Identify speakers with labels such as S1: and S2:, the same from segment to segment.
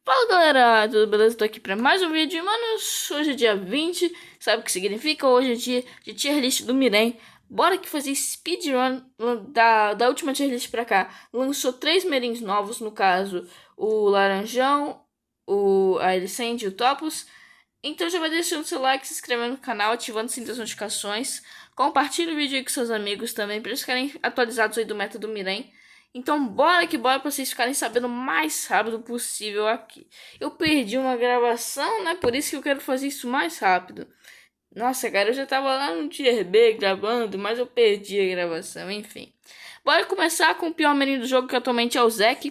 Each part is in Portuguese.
S1: Fala galera, tudo beleza? Tô aqui pra mais um vídeo, manos. Hoje é dia 20, sabe o que significa? Hoje é dia de tier list do Miren. Bora que fazer speedrun da última tier list pra cá. Lançou 3 Mirens novos, no caso, o Laranjão, a Elicente e o Topos. Então já vai deixando seu like, se inscrevendo no canal, ativando sim as notificações. Compartilhe o vídeo aí com seus amigos também, pra eles ficarem atualizados aí do meta do Miren. Então bora que bora pra vocês ficarem sabendo o mais rápido possível aqui. Eu perdi uma gravação, né? Por isso que eu quero fazer isso mais rápido. Nossa, cara, eu já tava lá no Tier B gravando, mas eu perdi a gravação, enfim. Bora começar com o pior menino do jogo, que atualmente é o Zac.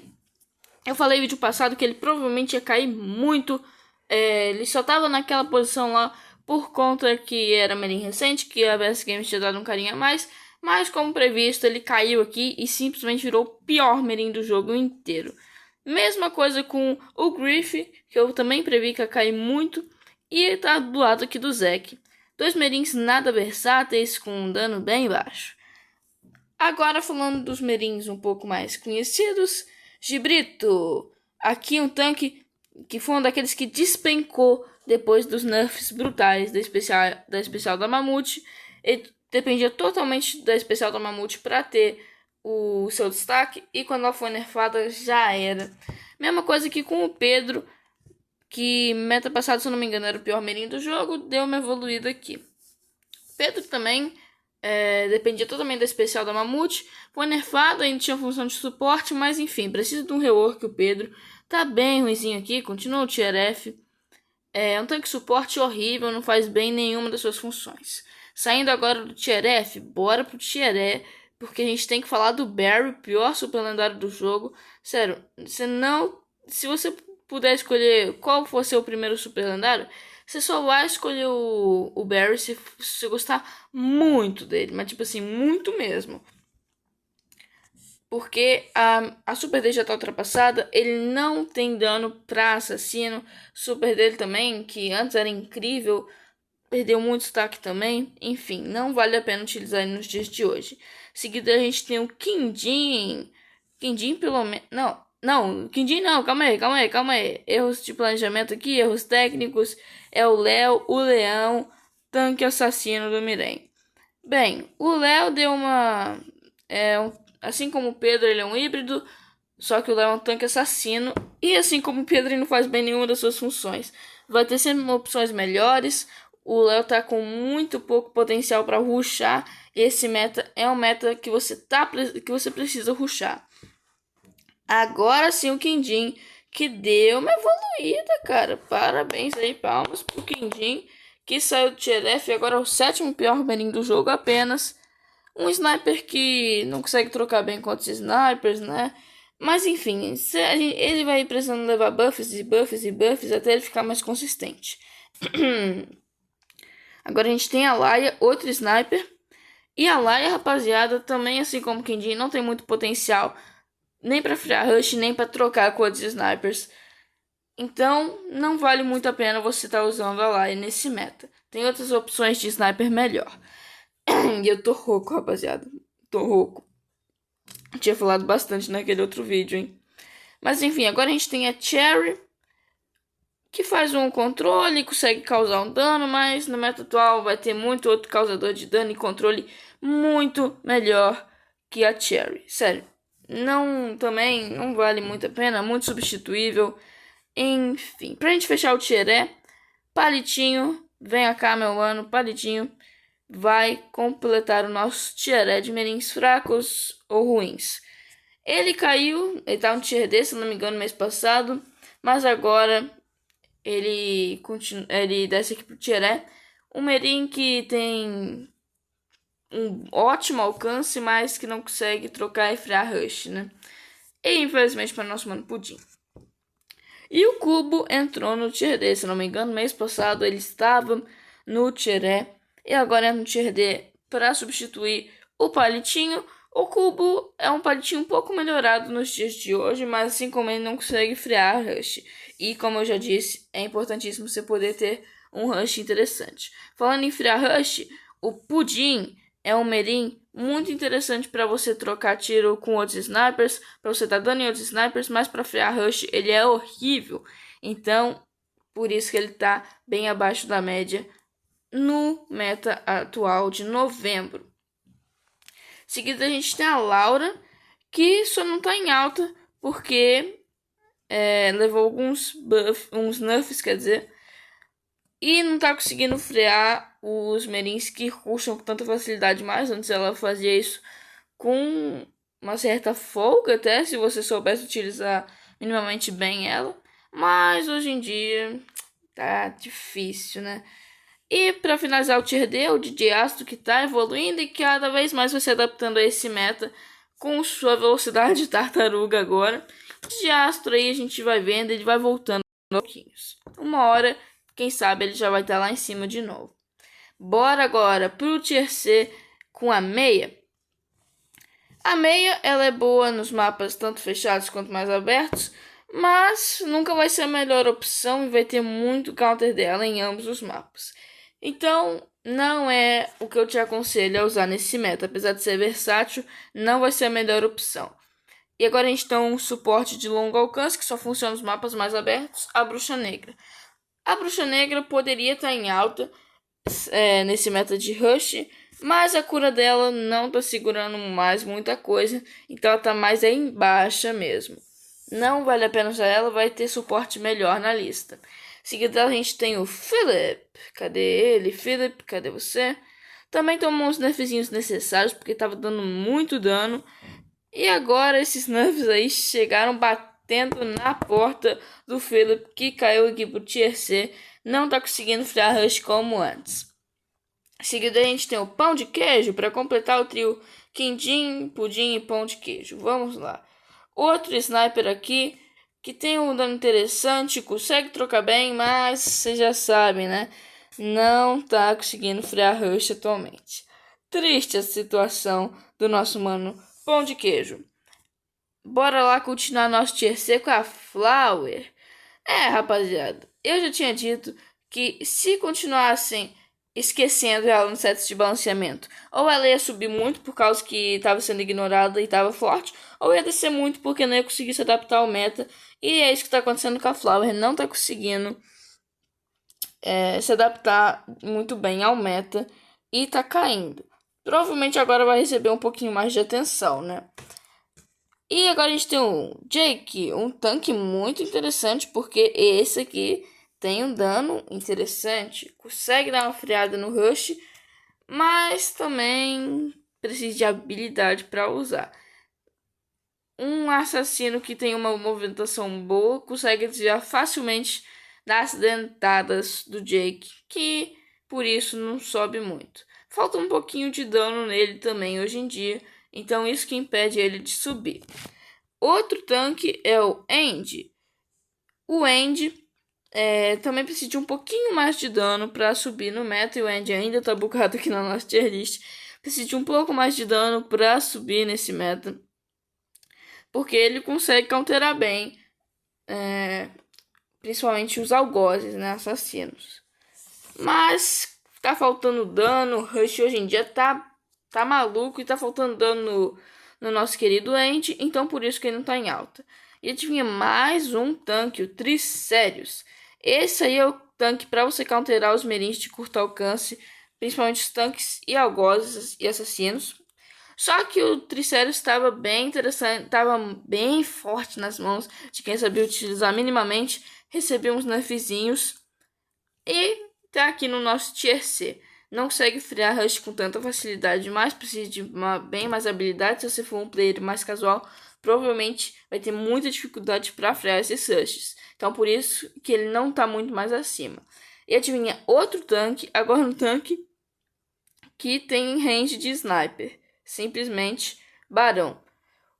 S1: Eu falei no vídeo passado que ele provavelmente ia cair muito. Ele só tava naquela posição lá por conta que era menino recente, que a VS Games tinha dado um carinho a mais. Mas, como previsto, ele caiu aqui e simplesmente virou o pior Merin do jogo inteiro. Mesma coisa com o Griff, que eu também previ que ia cair muito. E tá do lado aqui do Zac. Dois Merins nada versáteis, com um dano bem baixo. Agora falando dos Merins um pouco mais conhecidos. Gibrito. Aqui um tanque que foi um daqueles que despencou depois dos nerfs brutais da especial da Mamute. Ele dependia totalmente da especial da Mamute para ter o seu destaque, e quando ela foi nerfada já era. Mesma coisa que com o Pedro, que meta passado, se eu não me engano, era o pior Merin do jogo, deu uma evoluída aqui. Pedro também dependia totalmente da especial da Mamute, foi nerfado, ainda tinha função de suporte, mas enfim, precisa de um rework. O Pedro tá bem ruimzinho aqui, continua o Tier F. É um tanque suporte horrível, não faz bem nenhuma das suas funções. Saindo agora do Tier F, bora pro Tier E, porque a gente tem que falar do Barry, pior super lendário do jogo. Sério, se você puder escolher qual for seu primeiro super lendário, você só vai escolher o Barry se você gostar muito dele, mas tipo assim, muito mesmo. Porque a super dele já tá ultrapassada, ele não tem dano pra assassino. Super dele também, que antes era incrível, perdeu muito destaque também. Enfim, não vale a pena utilizar ele nos dias de hoje. Seguido a gente tem o Quindim. Quindim pelo menos... Não, Quindim não, calma aí. Erros de planejamento aqui, erros técnicos. É o Léo, o Leão, tanque assassino do Miren. Bem, o Léo deu uma... assim como o Pedro, ele é um híbrido, só que o Léo é um tanque assassino. E assim como o Pedro, ele não faz bem nenhuma das suas funções. Vai ter sempre opções melhores. O Léo tá com muito pouco potencial para rushar. E esse meta é um meta que você precisa rushar. Agora sim o Quindim, que deu uma evoluída, cara. Parabéns aí, palmas pro Quindim, que saiu do Tier F e agora é o 7º pior Merin do jogo apenas. Um sniper que não consegue trocar bem com outros snipers, né? Mas enfim, ele vai precisando levar buffs e buffs e buffs até ele ficar mais consistente. Agora a gente tem a Laia, outro sniper. E a Laia, rapaziada, também assim como o Quindim, não tem muito potencial nem pra free rush, nem pra trocar com outros snipers. Então, não vale muito a pena você estar usando a Laia nesse meta. Tem outras opções de sniper melhor. E eu tô rouco, rapaziada. Tô rouco. Tinha falado bastante naquele outro vídeo, hein? Mas enfim, agora a gente tem a Cherry, que faz um controle e consegue causar um dano, mas no meta atual vai ter muito outro causador de dano e controle muito melhor que a Cherry. Sério, também não vale muito a pena, muito substituível. Enfim, pra gente fechar o Tier E, Palitinho, vem cá meu mano, Palitinho vai completar o nosso Tier E de Merins fracos ou ruins. Ele caiu, ele tá no Tier D, se não me engano, no mês passado, mas agora ele desce aqui pro Tier E. Um Merin que tem um ótimo alcance, mas que não consegue trocar e frear rush, né? E infelizmente para nosso mano Pudim. E o Cubo entrou no Tier D, se não me engano, mês passado ele estava no Tier E e agora é no Tier D para substituir o Palitinho. O Cubo é um palitinho um pouco melhorado nos dias de hoje, mas assim como ele não consegue frear rush. E como eu já disse, é importantíssimo você poder ter um rush interessante. Falando em frear rush, o Pudim é um Merin muito interessante para você trocar tiro com outros snipers, para você dar dano em outros snipers, mas para frear rush ele é horrível. Então, por isso que ele tá bem abaixo da média no meta atual de novembro. Seguida a gente tem a Laura, que só não tá em alta porque levou uns nerfs, quer dizer, e não tá conseguindo frear os Merins que rusham com tanta facilidade mais. Antes ela fazia isso com uma certa folga, até se você soubesse utilizar minimamente bem ela. Mas hoje em dia tá difícil, né? E para finalizar o Tier D, o DJ Astro, que tá evoluindo e cada vez mais vai se adaptando a esse meta com sua velocidade tartaruga agora. O DJ Astro aí a gente vai vendo, ele vai voltando aos pouquinhos. Uma hora, quem sabe, ele já vai estar lá em cima de novo. Bora agora pro Tier C com a Meia. A Meia, ela é boa nos mapas tanto fechados quanto mais abertos, mas nunca vai ser a melhor opção e vai ter muito counter dela em ambos os mapas. Então, não é o que eu te aconselho a usar nesse meta. Apesar de ser versátil, não vai ser a melhor opção. E agora a gente tem um suporte de longo alcance, que só funciona nos mapas mais abertos, a Bruxa Negra. A Bruxa Negra poderia estar em alta nesse meta de Rush, mas a cura dela não está segurando mais muita coisa, então ela está mais aí em baixa mesmo. Não vale a pena usar ela, vai ter suporte melhor na lista. Seguida a gente tem o Philip. Cadê ele? Philip, cadê você? Também tomou uns nerfzinhos necessários, porque estava dando muito dano. E agora esses nerfs aí chegaram batendo na porta do Philip, que caiu aqui pro Tier C. Não tá conseguindo frear rush como antes. Seguida a gente tem o Pão de Queijo, para completar o trio quindim, pudim e pão de queijo. Vamos lá. Outro sniper aqui que tem um dano interessante, consegue trocar bem, mas vocês já sabem, né? Não tá conseguindo frear rush atualmente. Triste a situação do nosso mano Pão de Queijo. Bora lá continuar nosso Tier C com a Flower. Rapaziada, eu já tinha dito que se continuassem esquecendo ela no set de balanceamento, ou ela ia subir muito por causa que estava sendo ignorada e estava forte, ou ia descer muito porque não ia conseguir se adaptar ao meta. E é isso que está acontecendo com a Flower, não está conseguindo se adaptar muito bem ao meta e está caindo. Provavelmente agora vai receber um pouquinho mais de atenção, né? E agora a gente tem o Jake, um tanque muito interessante, porque esse aqui tem um dano interessante, consegue dar uma freada no rush, mas também precisa de habilidade para usar. Um assassino que tem uma movimentação boa consegue desviar facilmente das dentadas do Jake, que por isso não sobe muito. Falta um pouquinho de dano nele também hoje em dia, então isso que impede ele de subir. Outro tanque é o Andy. O Andy também precisa de um pouquinho mais de dano para subir no meta, e o Andy ainda tá bugado aqui na nossa tier list. Precisa de um pouco mais de dano para subir nesse meta, porque ele consegue counterar bem, principalmente os algozes, né, assassinos. Mas tá faltando dano, o Rush hoje em dia tá maluco e tá faltando dano no nosso querido Andy, então por isso que ele não tá em alta. E adivinha, mais um tanque, o Tricérios. Esse aí é o tanque para você counterar os merins de curto alcance, principalmente os tanques e algozes e assassinos. Só que o Tricérios estava bem interessante, estava bem forte nas mãos de quem sabia utilizar minimamente. Recebeu uns nerfzinhos e tá aqui no nosso Tier C. Não consegue frear rush com tanta facilidade, mas precisa de bem mais habilidade. Se você for um player mais casual, provavelmente vai ter muita dificuldade para frear esses rushes. Então por isso que ele não tá muito mais acima. E adivinha, outro tanque, agora um tanque que tem range de sniper. Simplesmente Barão.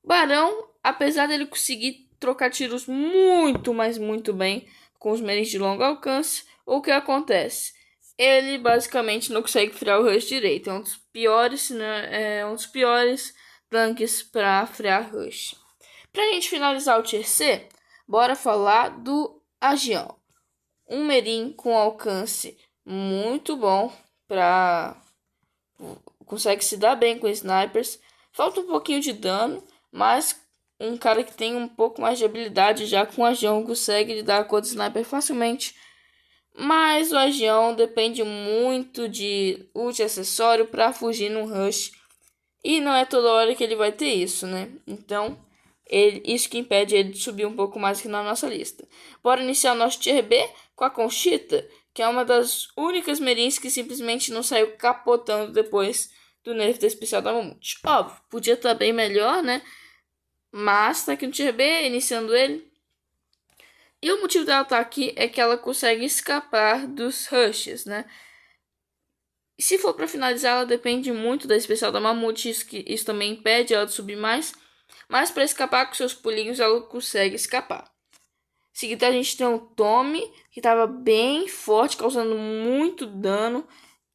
S1: Barão, apesar dele conseguir trocar tiros muito, mas muito bem com os merins de longo alcance, o que acontece? Ele basicamente não consegue frear o rush direito. É um dos piores, tanques para frear rush. Pra gente finalizar o Tier C, bora falar do Agião. Um merin com alcance muito bom para consegue se dar bem com snipers. Falta um pouquinho de dano, mas um cara que tem um pouco mais de habilidade já com o agião consegue lidar com o sniper facilmente. Mas o agião depende muito de ult acessório para fugir no rush. E não é toda hora que ele vai ter isso, né? Então, isso que impede ele de subir um pouco mais aqui na nossa lista. Bora iniciar o nosso tier B com a Conchita, que é uma das únicas merins que simplesmente não saiu capotando depois do nerf da especial da Mamute. Óbvio, podia estar bem melhor, né? Mas tá aqui no tier B, iniciando ele. E o motivo dela estar aqui é que ela consegue escapar dos rushes, né? E se for para finalizar, ela depende muito da especial da Mamute, isso também impede ela de subir mais. Mas para escapar com seus pulinhos, ela consegue escapar. Em seguida, a gente tem o Tommy, que estava bem forte, causando muito dano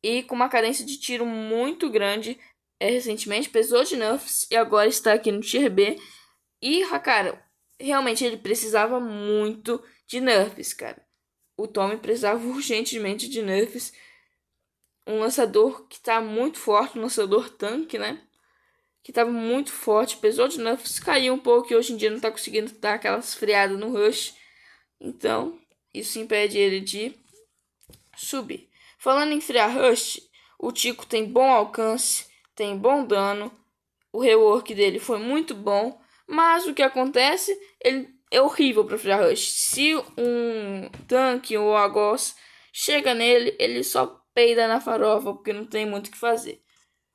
S1: e com uma cadência de tiro muito grande. Recentemente, pesou de nerfs e agora está aqui no tier B. E, cara, realmente ele precisava muito de nerfs, cara. O Tommy precisava urgentemente de nerfs. Um lançador que tá muito forte, um lançador tanque, né? Que tava muito forte, pesou de nerfs, caiu um pouco e hoje em dia não tá conseguindo dar aquelas freadas no rush. Então, isso impede ele de subir. Falando em frear rush, o Tico tem bom alcance, tem bom dano, o rework dele foi muito bom, mas o que acontece, ele é horrível para frear rush. Se um tanque ou Agos chega nele, ele só peida na farofa, porque não tem muito o que fazer.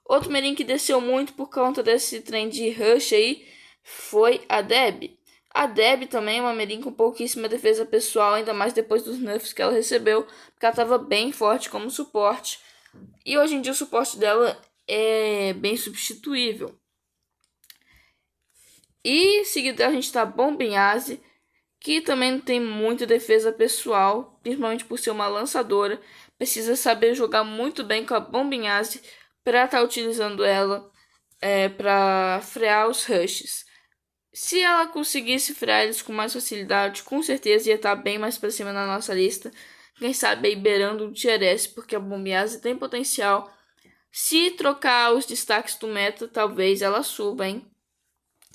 S1: Outro merin que desceu muito por conta desse trem de rush aí foi a Deb. A Deb também é uma merin com pouquíssima defesa pessoal, ainda mais depois dos nerfs que ela recebeu, porque ela estava bem forte como suporte. E hoje em dia o suporte dela é bem substituível. E em seguida a gente tá Bombinhase, que também não tem muita defesa pessoal, principalmente por ser uma lançadora. Precisa saber jogar muito bem com a Bombinhase para estar utilizando ela para frear os rushes. Se ela conseguisse frear eles com mais facilidade, com certeza ia estar bem mais para cima na nossa lista. Quem sabe aí beirando um tier S, porque a Bombinhase tem potencial. Se trocar os destaques do meta, talvez ela suba, hein?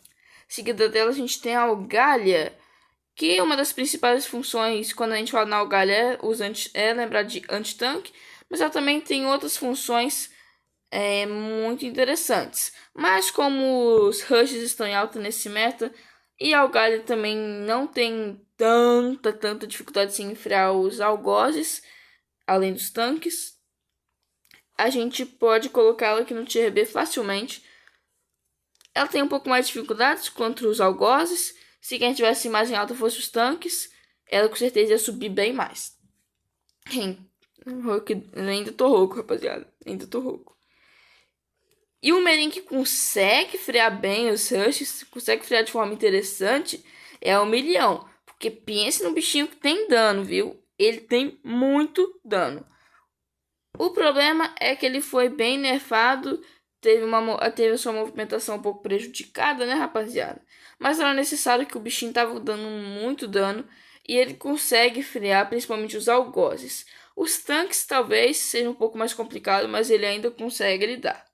S1: Em seguida dela a gente tem a Algalha, que uma das principais funções quando a gente fala na Algalha é lembrar de anti-tanque, mas ela também tem outras funções muito interessantes. Mas como os rushes estão em alta nesse meta, e a Algalha também não tem tanta dificuldade em enfriar os algozes, além dos tanques, a gente pode colocá-la aqui no tier B facilmente. Ela tem um pouco mais de dificuldades contra os algozes. Se quem tivesse mais em alta fosse os tanques, ela com certeza ia subir bem mais. Ainda tô rouco, rapaziada. Ainda tô rouco. E o merin que consegue frear bem os rushes, consegue frear de forma interessante, é o Milhão. Porque pense no bichinho que tem dano, viu? Ele tem muito dano. O problema é que ele foi bem nerfado, teve a sua movimentação um pouco prejudicada, né, rapaziada? Mas era necessário que o bichinho tava dando muito dano e ele consegue frear principalmente os algozes. Os tanques talvez seja um pouco mais complicado, mas ele ainda consegue lidar.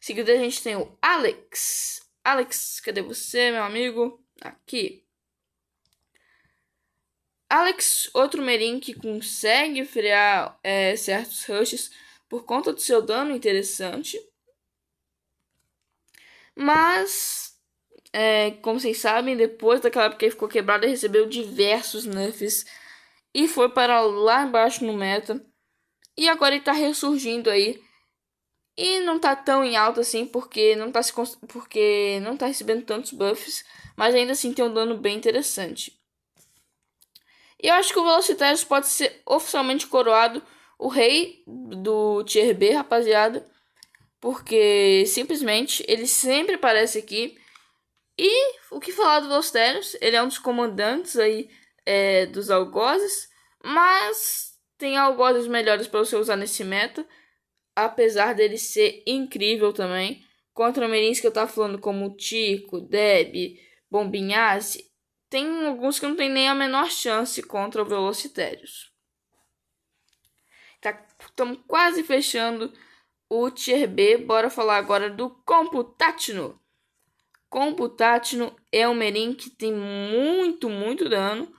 S1: Em seguida a gente tem o Alex. Alex, cadê você, meu amigo? Aqui. Alex, outro merin que consegue frear certos rushes por conta do seu dano interessante. Mas, como vocês sabem, depois daquela época que ele ficou quebrado, ele recebeu diversos nerfs e foi para lá embaixo no meta. E agora ele tá ressurgindo aí. E não tá tão em alta assim, porque não tá recebendo tantos buffs, mas ainda assim tem um dano bem interessante. E eu acho que o Velocitarius pode ser oficialmente coroado o rei do tier B, rapaziada. Porque simplesmente ele sempre aparece aqui. E o que falar do Velocitarius? Ele é um dos comandantes aí dos algozes. Mas tem algozes melhores para você usar nesse meta. Apesar dele ser incrível também. Contra merins que eu tava falando como Tico, Deb, Bombinhase. Tem alguns que não tem nem a menor chance contra o Velocitarius. Estamos quase fechando o Tier B. Bora falar agora do Computatino. Computatino é um Merin que tem muito dano,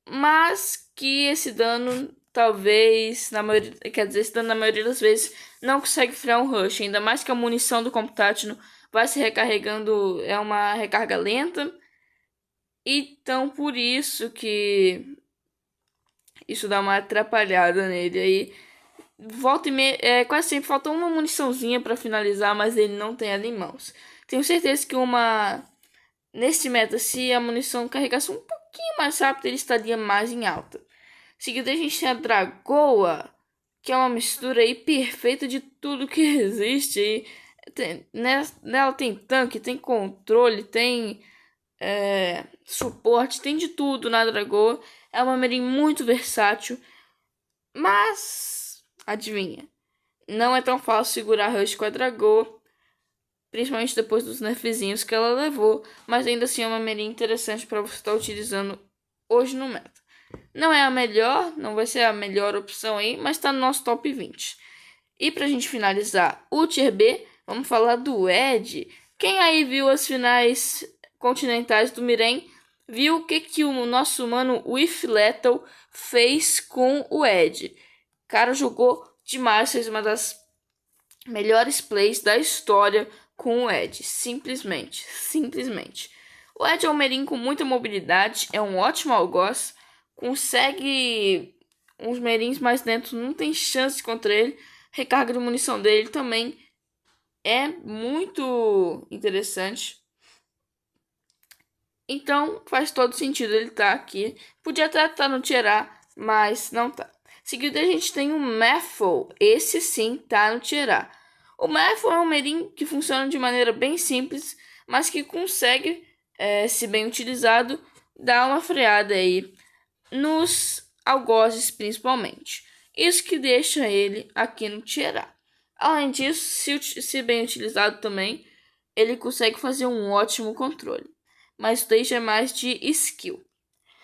S1: mas que esse dano talvez, esse dano na maioria das vezes não consegue frear um rush, ainda mais que a munição do Computatino vai se recarregando, é uma recarga lenta. Então por isso que isso dá uma atrapalhada nele. Aí volta e meia, quase sempre falta uma muniçãozinha para finalizar, mas ele não tem ela em mãos. Tenho certeza que nesse meta, se a munição carregasse um pouquinho mais rápido, ele estaria mais em alta. Seguido a gente tem a Dragoa, que é uma mistura aí perfeita de tudo que existe. E nela tem tanque, tem controle, tem suporte, tem de tudo na Dragoa. É uma Merin muito versátil, mas adivinha, não é tão fácil segurar Rush com a Dragoa, principalmente depois dos nerfzinhos que ela levou, mas ainda assim é uma Merin interessante para você estar utilizando hoje no meta. Não é a melhor, não vai ser a melhor opção aí, mas está no nosso top 20. E pra gente finalizar o Tier B, vamos falar do Ed. Quem aí viu as finais continentais do Miren, viu o que o nosso mano With Lethal fez com o Ed. O cara jogou demais, fez uma das melhores plays da história com o Ed. Simplesmente. O Ed é um Merin com muita mobilidade, é um ótimo algoz, consegue uns Merins mais lentos, não tem chance contra ele. Recarga de munição dele também é muito interessante. Então faz todo sentido ele estar aqui. Podia até estar no Tier A, mas não tá. Seguido a gente tem o Maffle. Esse sim tá no Tier A. O Maffle é um Merin que funciona de maneira bem simples, mas que consegue, se bem utilizado, dar uma freada aí nos algozes principalmente. Isso que deixa ele aqui no Tier A. Além disso, se bem utilizado também, ele consegue fazer um ótimo controle. Mas isso daí já é mais de skill.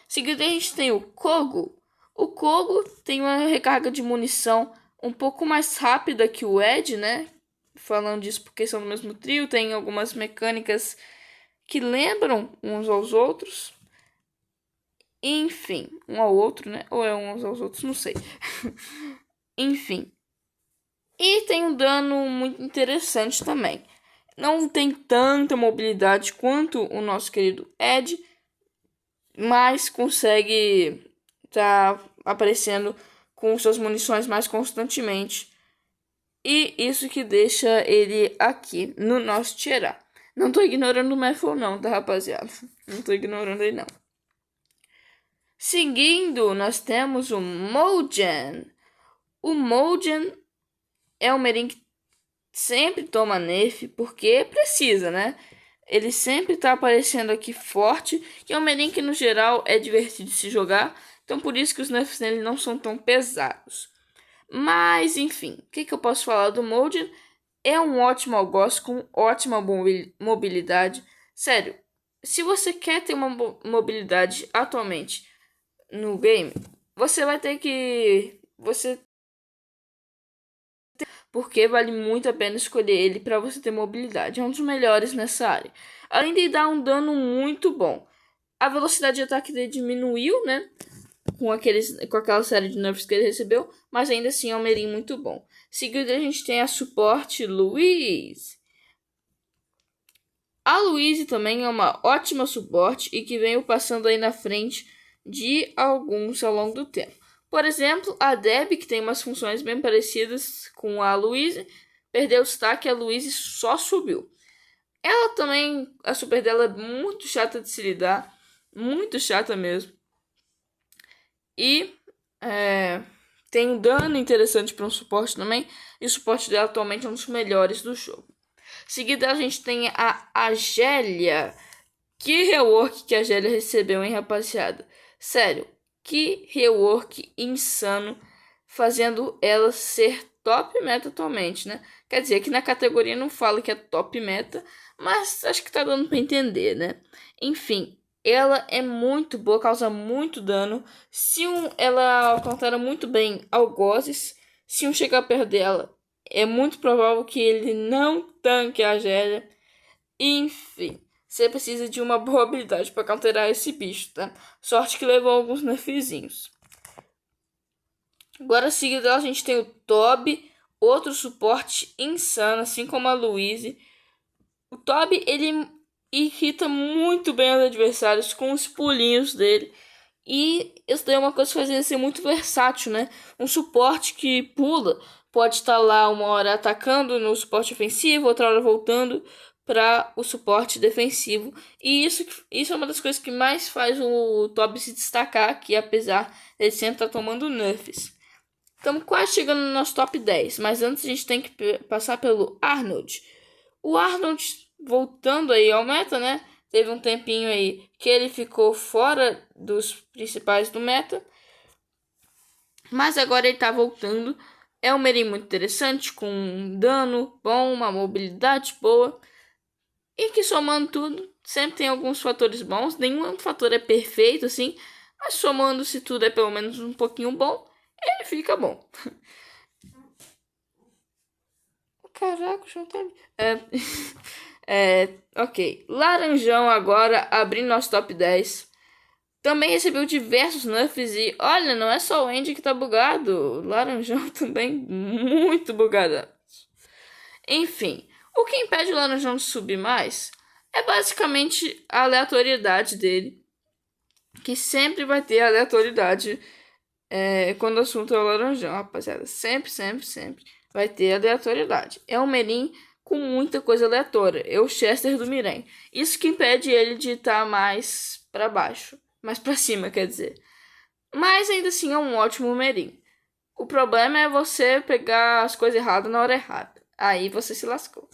S1: Seguido a gente tem o Kogo. O Kogo tem uma recarga de munição um pouco mais rápida que o Ed, né? Falando disso porque são do mesmo trio, tem algumas mecânicas que lembram uns aos outros. Enfim, um ao outro, né? Ou é uns aos outros, não sei. Enfim. E tem um dano muito interessante também. Não tem tanta mobilidade quanto o nosso querido Ed, mas consegue estar aparecendo com suas munições mais constantemente. E isso que deixa ele aqui no nosso Tier A. Não tô ignorando o Maffle não, tá, rapaziada? Não tô ignorando ele não. Seguindo, nós temos o Mojang. O Mojang é um Merin que sempre toma nerf porque precisa, né? Ele sempre tá aparecendo aqui forte. E é um Merin que no geral é divertido de se jogar. Então por isso que os nerfs nele não são tão pesados. Mas enfim, o que eu posso falar do Mojang? É um ótimo algoz com ótima mobilidade. Sério, se você quer ter uma mobilidade atualmente no game, você vai ter que... porque vale muito a pena escolher ele para você ter mobilidade. É um dos melhores nessa área. Além de dar um dano muito bom. A velocidade de ataque dele diminuiu, né? Com aquela série de nerfs que ele recebeu. Mas ainda assim é um Merin muito bom. Seguido a gente tem a suporte Louise. A Louise também é uma ótima suporte e que veio passando aí na frente de alguns ao longo do tempo. Por exemplo, a Deb, que tem umas funções bem parecidas com a Louise, perdeu o destaque e a Louise só subiu. Ela também, a super dela é muito chata de se lidar, muito chata mesmo. E tem um dano interessante para um suporte também, e o suporte dela atualmente é um dos melhores do jogo. Seguida a gente tem a Agélia. Que rework que a Agélia recebeu, hein, rapaziada? Sério, que rework insano, fazendo ela ser top meta atualmente, né? Quer dizer, que na categoria não fala que é top meta, mas acho que tá dando pra entender, né? Enfim, ela é muito boa, causa muito dano. Ela controla muito bem algozes. Se um chegar perto dela, é muito provável que ele não tanque a Gélia. Enfim, você precisa de uma boa habilidade para counterar esse bicho, tá? Sorte que levou alguns nerfzinhos. Agora, seguido dela, a gente tem o Toby, outro suporte insano, assim como a Louise. O Toby, ele irrita muito bem os adversários com os pulinhos dele. E isso daí é uma coisa que faz ele ser muito versátil, né? Um suporte que pula pode estar lá uma hora atacando no suporte ofensivo, outra hora voltando para o suporte defensivo. E isso é uma das coisas que mais faz o Toby se destacar aqui, apesar de ele sempre estar tomando nerfs. Estamos quase chegando no nosso top 10, mas antes a gente tem que passar pelo Arnold. O Arnold, voltando aí ao meta, né? Teve um tempinho aí que ele ficou fora dos principais do meta. Mas agora ele tá voltando. É um Merin muito interessante, com um dano bom, uma mobilidade boa. E que somando tudo, sempre tem alguns fatores bons. Nenhum fator é perfeito, assim. Mas somando, se tudo é pelo menos um pouquinho bom, ele fica bom. Caraca, o chão tá... ok. Laranjão agora, abrindo nosso top 10. Também recebeu diversos nerfs e... Olha, não é só o Andy que tá bugado. O Laranjão também muito bugado. Enfim, o que impede o Laranjão de subir mais é basicamente a aleatoriedade dele. Que sempre vai ter aleatoriedade quando o assunto é o Laranjão, rapaziada. Sempre, sempre, sempre vai ter aleatoriedade. É um Merin com muita coisa aleatória. É o Chester do Miren. Isso que impede ele de estar mais para baixo. Mais para cima, quer dizer. Mas ainda assim é um ótimo Merin. O problema é você pegar as coisas erradas na hora errada. Aí você se lascou.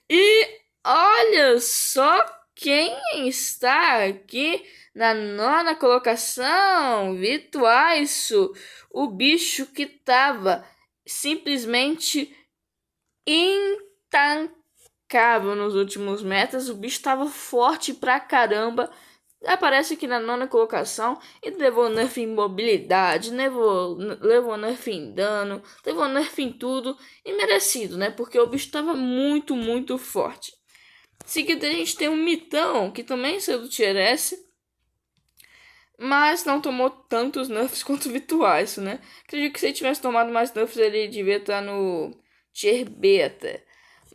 S1: E olha só quem está aqui na 9ª colocação. Vituaiço. O bicho que tava simplesmente intancável nos últimos metas. O bicho tava forte pra caramba. Aparece aqui na 9ª colocação e levou nerf em mobilidade, levou nerf em dano, levou nerf em tudo. E merecido, né? Porque o bicho tava muito, muito forte. Em seguida a gente tem um Mitão, que também saiu do Tier S, mas não tomou tantos nerfs quanto o Vituaiço, né? Acredito que se ele tivesse tomado mais nerfs, ele devia estar no Tier B até.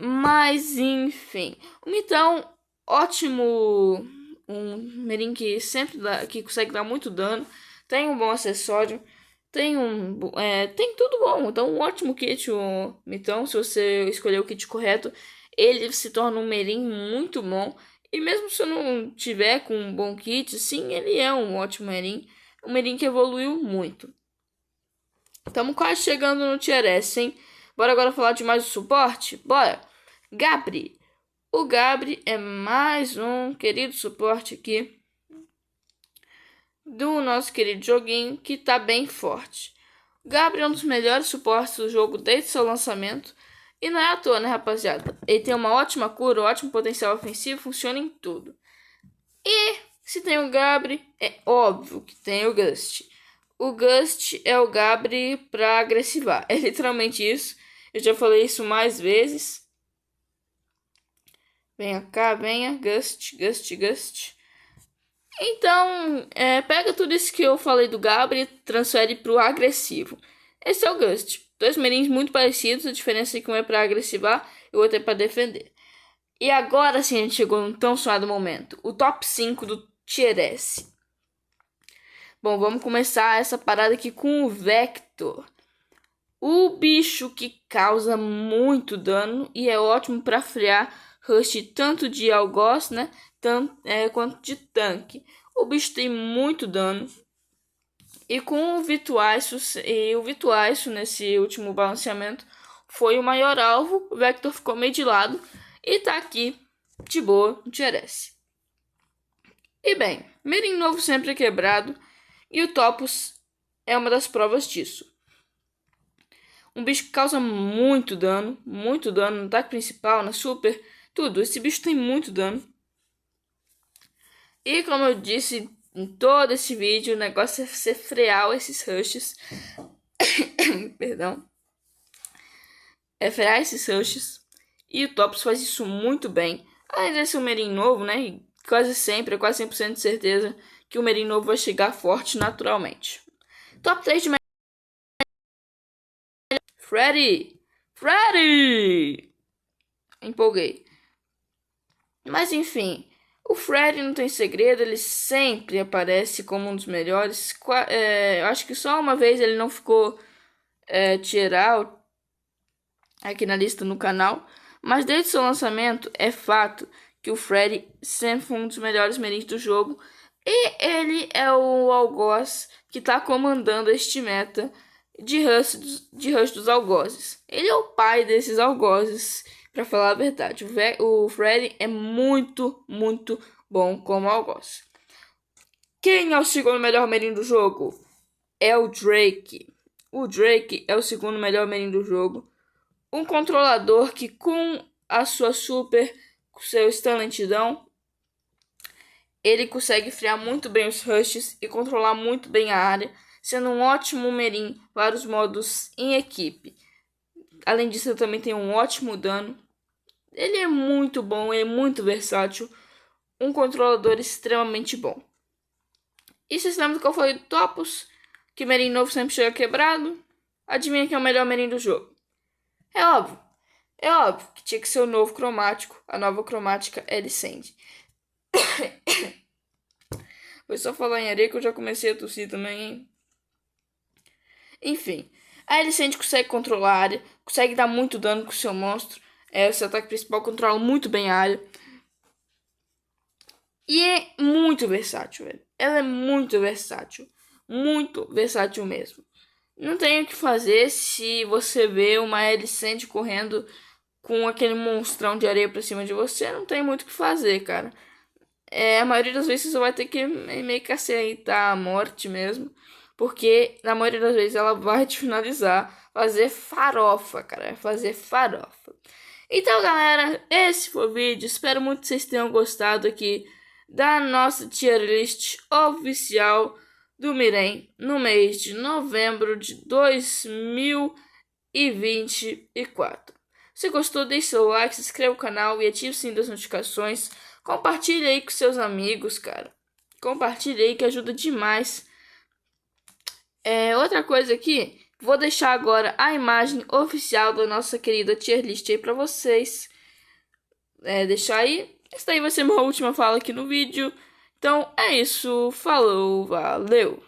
S1: Mas, enfim. O Mitão, ótimo. Um Merin que sempre que consegue dar muito dano. Tem um bom acessório. Tem tudo bom. Então, um ótimo kit, o Mitão. Se você escolher o kit correto, ele se torna um Merin muito bom. E mesmo se não tiver com um bom kit, sim, ele é um ótimo Merin. Um Merin que evoluiu muito. Estamos quase chegando no Tier S, hein? Bora agora falar de mais o suporte? Bora! Gabri. O Gabri é mais um querido suporte aqui do nosso querido joguinho, que tá bem forte. O Gabri é um dos melhores suportes do jogo desde seu lançamento. E não é à toa, né, rapaziada? Ele tem uma ótima cura, um ótimo potencial ofensivo, funciona em tudo. E se tem o Gabri, é óbvio que tem o Gust. O Gust é o Gabri pra agressivar. É literalmente isso. Eu já falei isso mais vezes. Venha cá, venha. Gust, Gust, Gust. Então, pega tudo isso que eu falei do Gabri e transfere pro agressivo. Esse é o Gust. Dois Merins muito parecidos, a diferença é que um é pra agressivar e o outro é pra defender. E agora sim a gente chegou num tão sonhado momento. O top 5 do Tier S. Bom, vamos começar essa parada aqui com o Vector. O bicho que causa muito dano e é ótimo pra frear rush tanto de algoz, né? Quanto de tanque. O bicho tem muito dano. E com o Vituaiço, nesse último balanceamento foi o maior alvo. O Vector ficou meio de lado e tá aqui de boa no Tier S. E bem, Merin novo sempre é quebrado e o Topos é uma das provas disso. Um bicho que causa muito dano no ataque principal, na super, tudo. Esse bicho tem muito dano. E como eu disse em todo esse vídeo, o negócio é você frear esses rushes. Perdão. frear esses rushes. E o Tops faz isso muito bem. Além desse, o Merin novo, né? E quase sempre, é quase 100% de certeza que o Merin novo vai chegar forte naturalmente. Top 3 de Freddy! Freddy! Empolguei. Mas enfim, o Freddy não tem segredo, ele sempre aparece como um dos melhores. Eu acho que só uma vez ele não ficou tirar aqui na lista no canal. Mas desde seu lançamento, é fato que o Freddy sempre foi um dos melhores merins do jogo. E ele é o algoz que está comandando este meta de rush dos algozes. Ele é o pai desses algozes, para falar a verdade. O Freddy é muito, muito bom como algoz. Quem é o segundo melhor merin do jogo? É o Drake. O Drake é o segundo melhor merin do jogo. Um controlador que com a sua super, com seu stun lentidão, ele consegue frear muito bem os rushes e controlar muito bem a área, sendo um ótimo merin para os modos em equipe. Além disso, ele também tem um ótimo dano. Ele é muito bom, ele é muito versátil. Um controlador extremamente bom. E vocês lembram que eu falei do Topos? Que merin novo sempre chega quebrado? Adivinha quem é o melhor merin do jogo? É óbvio que tinha que ser o novo cromático, a nova cromática Alicent. Foi só falar em areia que eu já comecei a tossir também, hein? Enfim, a Alicent consegue controlar a área, consegue dar muito dano com o seu monstro. Seu ataque principal controla muito bem a área. E é muito versátil, velho. Ela é muito versátil mesmo. Não tem o que fazer se você vê uma Alicent correndo com aquele monstrão de areia pra cima de você. Não tem muito o que fazer, cara. A maioria das vezes você vai ter que meio que aceitar a morte mesmo. Porque na maioria das vezes ela vai te finalizar. Fazer farofa, cara. Vai fazer farofa. Então, galera, esse foi o vídeo. Espero muito que vocês tenham gostado aqui da nossa tier list oficial do Miren no mês de novembro de 2024. Se gostou, deixe seu like, se inscreva no canal e ative o sininho das notificações. Compartilhe aí com seus amigos, cara. Compartilhe aí que ajuda demais. Outra coisa aqui, vou deixar agora a imagem oficial da nossa querida tier list aí pra vocês. Deixar aí. Essa daí vai ser minha última fala aqui no vídeo. Então é isso. Falou, valeu!